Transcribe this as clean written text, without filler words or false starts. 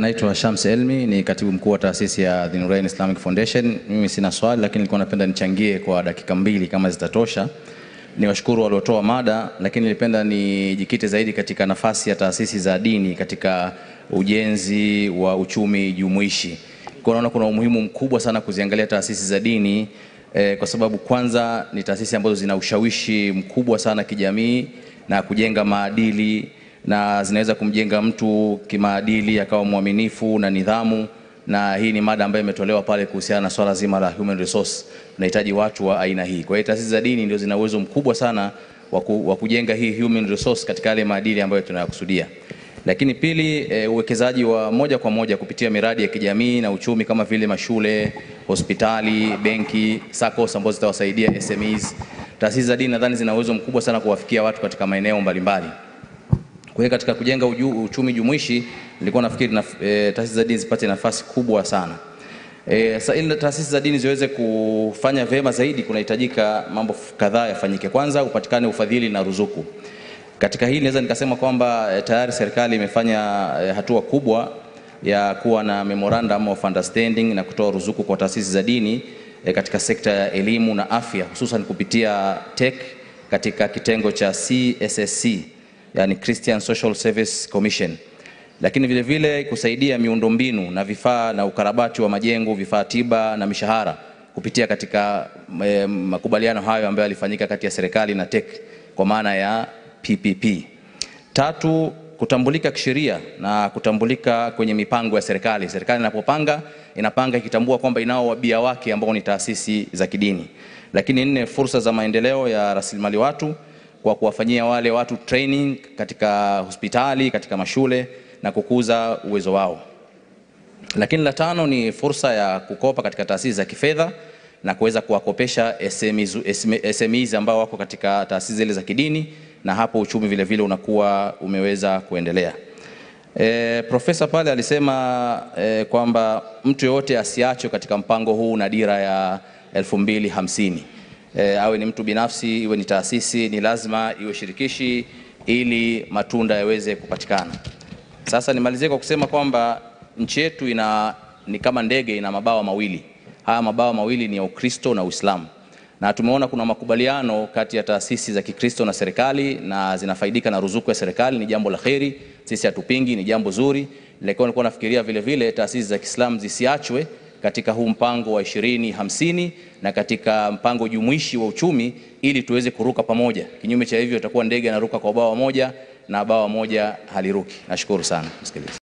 Naitwa Shams Elmi, ni katibu mkuu wa taasisi ya The Nurain Islamic Foundation. Mimi sina swali, lakini nilikuwa napenda nichangie kwa dakika 2 kama zitatosha. Niwashukuru waliotoa mada, lakini nilipenda nijikite zaidi katika nafasi ya taasisi za dini katika ujenzi wa uchumi jumuishi. Kwa naona kuna umuhimu mkubwa sana kuziangalia taasisi za dini kwa sababu kwanza ni taasisi ambazo zina ushawishi mkubwa sana kijamii na kujenga maadili, na zinaweza kumjenga mtu kimaadili akawa mwaminifu na nidhamu, na hii ni mada ambayo imetolewa pale kuhusiana na swala zima la human resource. Tunahitaji watu wa aina hii. Kwa hiyo taasisi za dini ndio zina uwezo mkubwa sana wa kujenga hii human resource katika yale maadili ambayo tunayakusudia. Lakini pili, uwekezaji wa moja kwa moja kupitia miradi ya kijamii na uchumi kama vile mashule, hospitali, benki, SACCOS ambazo zitawasaidia SMEs. Taasisi za dini nadhani zina uwezo mkubwa sana kuwafikia watu katika maeneo mbalimbali. Kwa hiyo katika kujenga uchumi jumuishi, nilikuwa nafikiri taasisi za dini zipate nafasi kubwa sana. Sasa ili taasisi za dini ziweze kufanya vyema zaidi, kunahitajika mambo kadhaa yafanyike. Kwanza, upatikane ufadhili na ruzuku. Katika hili naweza nikasema kwamba tayari serikali imefanya hatua kubwa ya kuwa na memorandum of understanding na kutoa ruzuku kwa taasisi za dini katika sekta ya elimu na afya, hususan kupitia TEC katika kitengo cha CSSC, yani Christian Social Service Commission. Lakini vile vile kusaidia miundombinu na vifaa na ukarabati wa majengo, vifaa tiba na mishahara kupitia katika makubaliano hayo ambayo yalifanyika kati ya serikali na TEC kwa maana ya PPP. Tatu, kutambulika kisheria na kutambulika kwenye mipango ya serikali. Serikali inapanga ikitambua kwamba inao wabia wake ambao ni taasisi za kidini. Lakini 4, fursa za maendeleo ya rasilimali watu kwa kuwafanyia wale watu training katika hospitali, katika mashule na kukuza uwezo wao. Lakini la 5 ni fursa ya kukopa katika taasisi za kifedha na kuweza kuwakopesha SMEs ambao wako katika taasisi zile za kidini, na hapo uchumi vile vile unakuwa umeweza kuendelea. Profesa pale alisema kwamba mtu yote asiachwe katika mpango huu na dira ya 2050. Awe ni mtu binafsi, iwe ni taasisi, ni lazima iwe shirikishi ili matunda yaweze kupatikana. Sasa nimalizie kwa kusema kwamba nchi yetu ni kama ndege, ina mabawa mawili. Haya mabawa mawili ni ya Ukristo na Uislamu. Na tumeona kuna makubaliano kati ya taasisi za Kikristo na serikali na zinafaidika na ruzuku ya serikali. Ni jambo la kheri, sisi hatupingi, ni jambo zuri. Lakini nilikuwa nafikiria vile vile taasisi za Kiislamu zisiachwe katika huu mpango wa 2050 na katika mpango jumuishi wa uchumi, ili tuweze kuruka pamoja. Kinyume cha hivyo itakuwa ndege inaruka kwa bawa moja na bawa moja haliruki. Nashukuru sana msikilizaji.